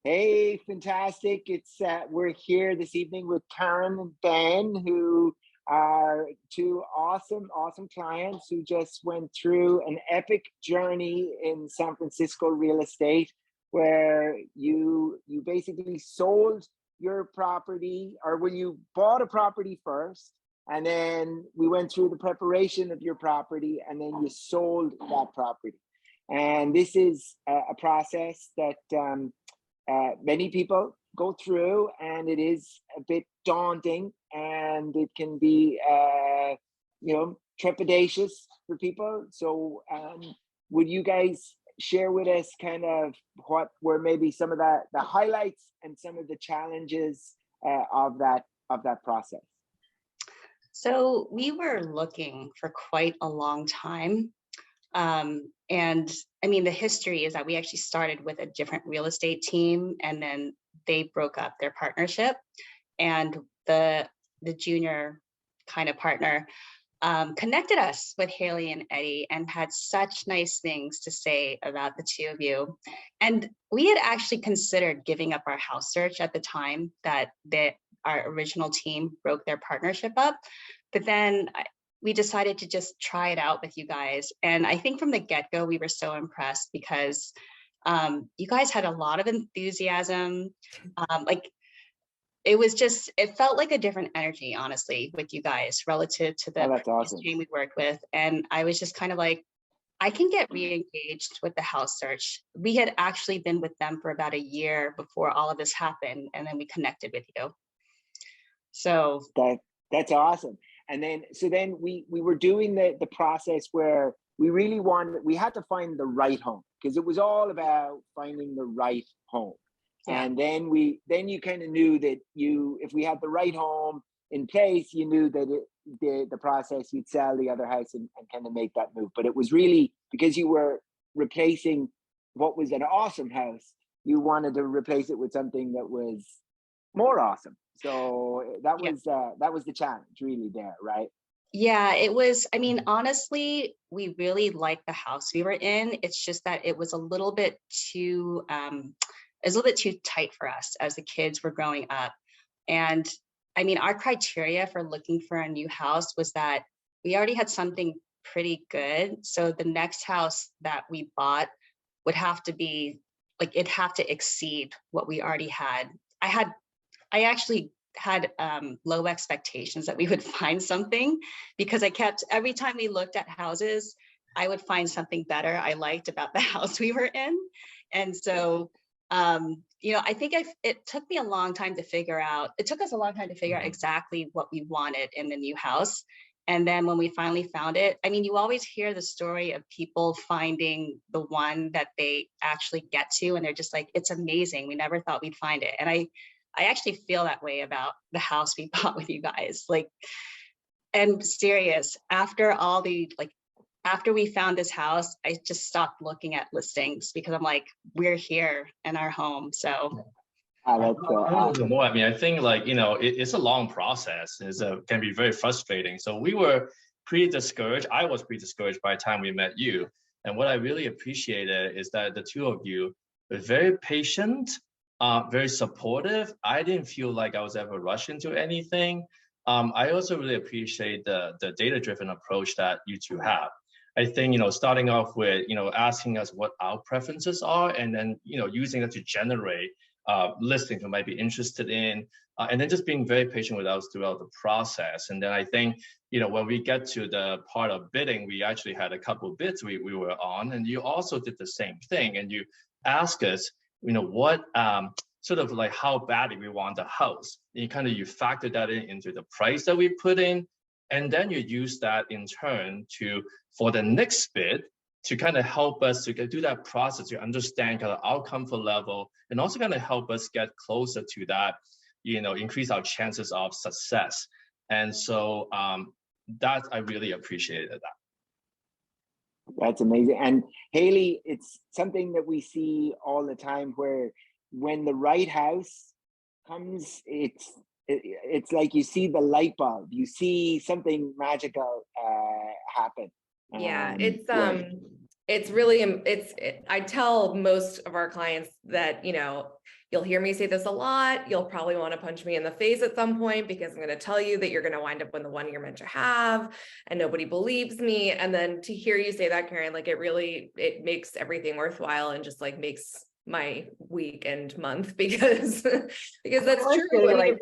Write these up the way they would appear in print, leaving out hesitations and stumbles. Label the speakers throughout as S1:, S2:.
S1: Hey, fantastic. It's we're here this evening with Karen and Ben, who are two awesome clients who just went through an epic journey in San Francisco real estate, where you basically sold your property, or well, you bought a property first, and then we went through the preparation of your property, and then you sold that property. And this is a process that many people go through, and it is a bit daunting, and it can be trepidatious for people. So would you guys share with us kind of what were maybe some of the highlights and some of the challenges of that process?
S2: So we were looking for quite a long time. And I mean, the history is that we actually started with a different real estate team, and then they broke up their partnership. And the junior kind of partner connected us with Haley and Eddie and had such nice things to say about the two of you. And we had actually considered giving up our house search at the time that our original team broke their partnership up. But then we decided to just try it out with you guys. And I think from the get-go, we were so impressed because you guys had a lot of enthusiasm. It felt like a different energy, honestly, with you guys relative to the
S1: that's awesome.
S2: team we worked with. And I was just kind of like, I can get re-engaged with the house search. We had actually been with them for about a year before all of this happened. And then we connected with you. So
S1: that's awesome. And then we were doing the process where we had to find the right home, because it was all about finding the right home. Yeah. And then you kind of knew that if we had the right home in place, you knew that the process, you'd sell the other house and kind of make that move. But it was really because you were replacing what was an awesome house, you wanted to replace it with something that was more awesome. So that was the challenge really there, right?
S2: Yeah, it was. I mean, honestly, we really liked the house we were in. It's just that it was a little bit too tight for us as the kids were growing up. And I mean, our criteria for looking for a new house was that we already had something pretty good. So the next house that we bought would have to be it'd have to exceed what we already had. I actually had low expectations that we would find something, because every time we looked at houses, I would find something better I liked about the house we were in. And so, I think it took us a long time to figure out exactly what we wanted in the new house. And then when we finally found it, I mean, you always hear the story of people finding the one that they actually get to, and they're just like, it's amazing. We never thought we'd find it. And I actually feel that way about the house we bought with you guys. And serious, after we found this house, I just stopped looking at listings, because I'm like, we're here in our home. So
S3: more. I mean, I think it's a long process. Can be very frustrating. So we were pretty discouraged. I was pretty discouraged by the time we met you. And what I really appreciated is that the two of you were very patient, very supportive. I didn't feel like I was ever rushed into anything. I also really appreciate the data-driven approach that you two have. I think, starting off with, asking us what our preferences are, and then, using that to generate listings we might be interested in, and then just being very patient with us throughout the process. And then I think, when we get to the part of bidding, we actually had a couple of bids we were on, and you also did the same thing. And you asked us, what sort of like how badly we want the house. And you factor that into the price that we put in, and then you use that in turn for the next bid to kind of help us to do that process, to understand kind of our comfort level, and also kind of help us get closer to that, increase our chances of success. And so that I really appreciated that.
S1: That's amazing. And Haley, it's something that we see all the time, where when the right house comes, it's like you see the light bulb, you see something magical happen.
S4: Yeah, it's really, I tell most of our clients that, you know, you'll hear me say this a lot. You'll probably want to punch me in the face at some point because I'm going to tell you that you're going to wind up with the one you're meant to have and nobody believes me. And then to hear you say that, Karen, like it makes everything worthwhile and just like makes my week and month because that's true. And like,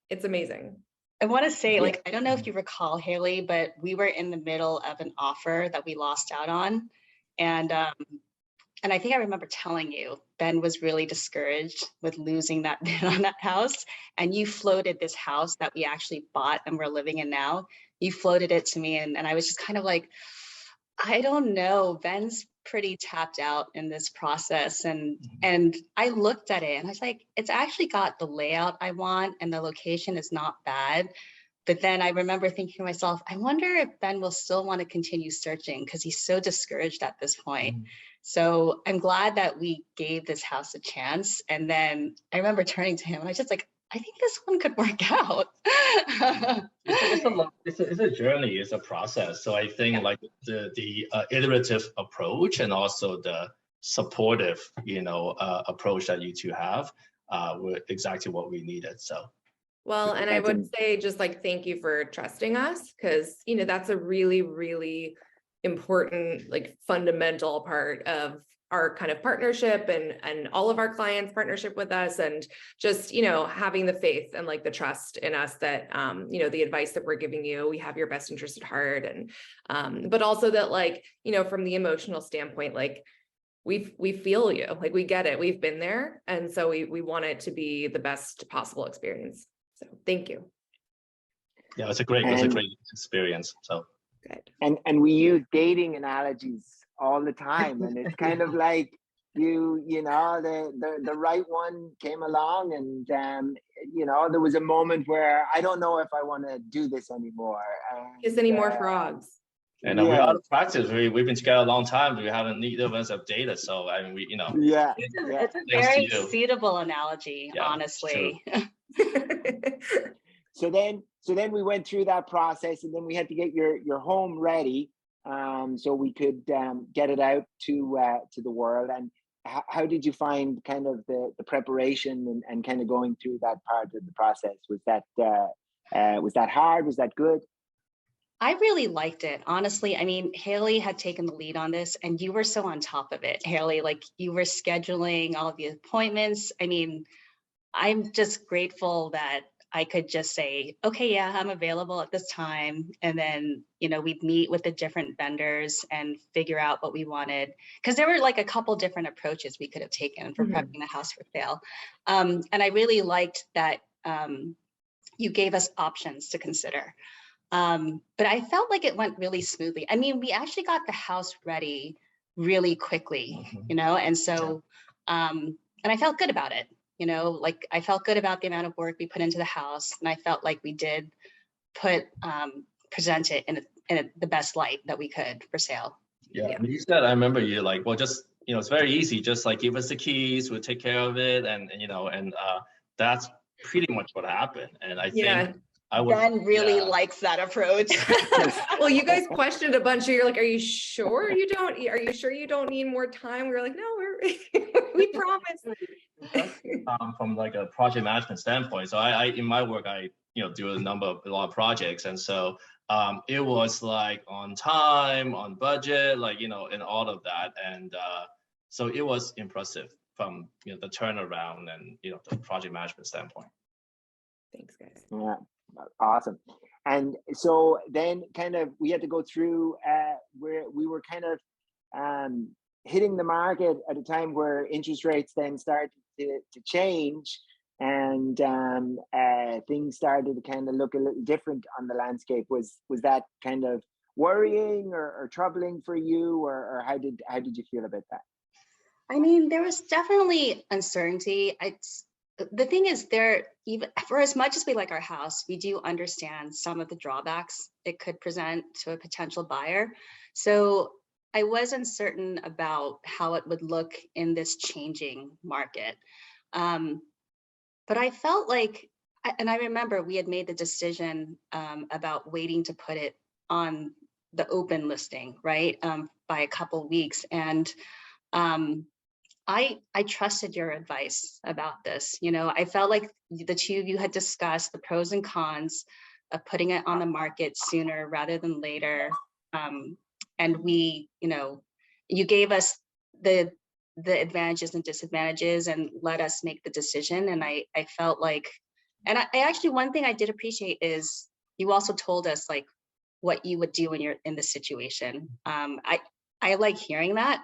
S4: it's amazing.
S2: I want to say, like, I don't know if you recall, Haley, but we were in the middle of an offer that we lost out on. And I think I remember telling you, Ben was really discouraged with losing that bid on that house. And you floated this house that we actually bought and we're living in now. You floated it to me. And I was just kind of like, I don't know, Ben's pretty tapped out in this process. And I looked at it and I was like, it's actually got the layout I want and the location is not bad. But then I remember thinking to myself, I wonder if Ben will still want to continue searching because he's so discouraged at this point. So I'm glad that we gave this house a chance. And then I remember turning to him and I was just like, I think this one could work out.
S3: It's a journey, it's a process. So I think like the iterative approach and also the supportive, approach that you two have were exactly what we needed. So.
S4: Well, and I would say just like, thank you for trusting us because, that's a really, really important, like fundamental part of our kind of partnership and all of our clients' partnership with us and just, having the faith and like the trust in us that, the advice that we're giving you, we have your best interest at heart. And, but also that like, from the emotional standpoint, like we feel you, like we get it, we've been there. And so we want it to be the best possible experience. So thank you.
S3: Yeah, it's a great experience. So
S4: good.
S1: And we use dating analogies all the time, and it's kind of like the right one came along, and there was a moment where I don't know if I want to do this anymore.
S4: Kiss any more frogs?
S3: And we're out of practice. We've been together a long time. We haven't neither of us have dated, so I mean,
S2: it's a very suitable analogy, honestly.
S1: So then we went through that process, and then we had to get your home ready, so we could get it out to the world. And how did you find kind of the preparation and kind of going through that part of the process? Was that hard? Was that good?
S2: I really liked it, honestly. I mean, Haley had taken the lead on this and you were so on top of it, Haley, like you were scheduling all of the appointments. I mean, I'm just grateful that I could just say, okay, yeah, I'm available at this time. And then, we'd meet with the different vendors and figure out what we wanted. Because there were like a couple different approaches we could have taken for prepping the house for sale. And I really liked that you gave us options to consider. But I felt like it went really smoothly. I mean, we actually got the house ready really quickly, and so, and I felt good about it, like I felt good about the amount of work we put into the house. And I felt like we did present it in the best light that we could for sale.
S3: Yeah. You said, I remember you like, well, just, it's very easy. Just like give us the keys, we'll take care of it. And that's pretty much what happened. And I think
S2: Ben really likes that approach.
S4: Well, you guys questioned a bunch. You're like, are you sure you don't need more time? We were like, no, we promise.
S3: From like a project management standpoint. So I in my work, I do a lot of projects. And so it was like on time, on budget, like, and all of that. And so it was impressive from, the turnaround and, the project management standpoint.
S4: Thanks, guys.
S1: Yeah. Awesome. And so then kind of we had to go through where we were kind of hitting the market at a time where interest rates then started to change, and things started to kind of look a little different on the landscape. Was that kind of worrying or troubling for you, or how did you feel about that?
S2: I mean, there was definitely uncertainty. The thing is, even for as much as we like our house, we do understand some of the drawbacks it could present to a potential buyer. So I was uncertain about how it would look in this changing market. But I felt like, and I remember we had made the decision about waiting to put it on the open listing, right? by a couple weeks. And I trusted your advice about this. You know, I felt like the two of you had discussed the pros and cons of putting it on the market sooner rather than later. And we, you know, you gave us the advantages and disadvantages and let us make the decision. And I felt like, and I actually, one thing I did appreciate is you also told us like what you would do when you're in this situation. I like hearing that.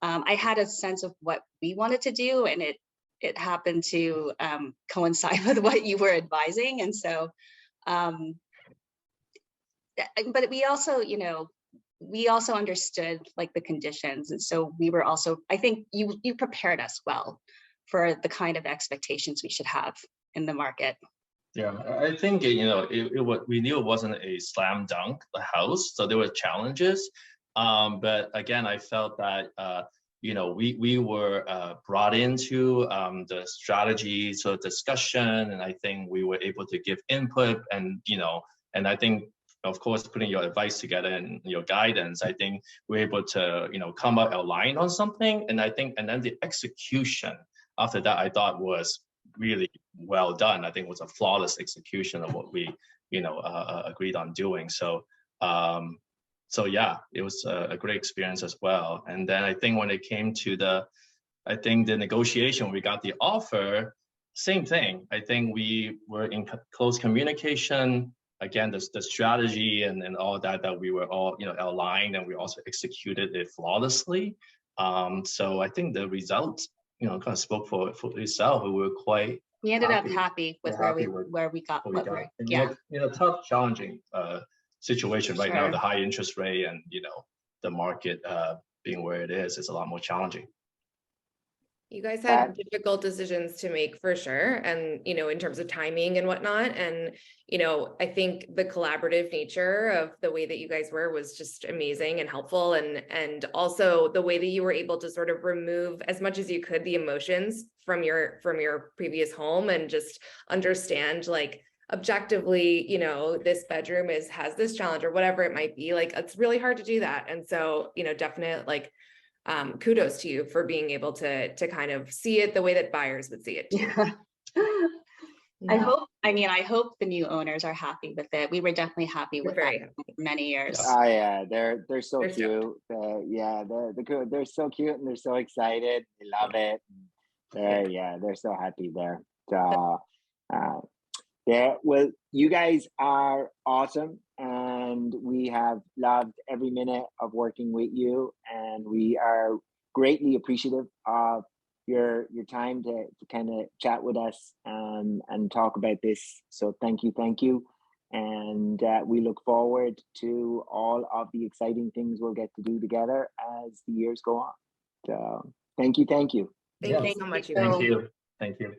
S2: I had a sense of what we wanted to do, and it happened to coincide with what you were advising. And so, but we also, you know, we also understood like the conditions. And so we were also, I think you prepared us well for the kind of expectations we should have in the market.
S3: Yeah, I think, you know, we knew it wasn't a slam dunk, the house, so there were challenges. But again, I felt that, you know, we were brought into the strategy sort of discussion, and I think we were able to give input, and, you know, and I think, of course, putting your advice together and your guidance, I think we're able to, you know, come up aligned on something. And I think, and then the execution after that, I thought was really well done. I think it was a flawless execution of what we, you know, agreed on doing. So, so yeah, it was a great experience as well. And then I think when it came to the negotiation, we got the offer, same thing. I think we were in close communication. Again, the strategy and all that we were all, you know, aligned, and we also executed it flawlessly. So I think the results, you know, kind of spoke for itself. We were quite.
S2: We ended up happy with where we got.
S3: Yeah, you know, tough, challenging situation right now. The high interest rate and, you know, the market being where it is a lot more challenging.
S4: You guys had difficult decisions to make for sure. And, you know, in terms of timing and whatnot. And, you know, I think the collaborative nature of the way that you guys were was just amazing and helpful. And also the way that you were able to sort of remove as much as you could the emotions from your previous home and just understand like objectively, you know, this bedroom has this challenge or whatever it might be. Like, it's really hard to do that. And so, you know, definite like, kudos to you for being able to kind of see it the way that buyers would see it too.
S2: Yeah. I hope the new owners are happy with it. We were definitely happy with that for many years.
S1: Oh yeah, they're so cute. They're so cute and they're so excited. They love it. They're so happy there. So, well, you guys are awesome, and we have loved every minute of working with you, and we are greatly appreciative of your time to kind of chat with us and talk about this. So thank you, and we look forward to all of the exciting things we'll get to do together as the years go on. So thank you.
S4: Thank you so much.
S3: Thank you.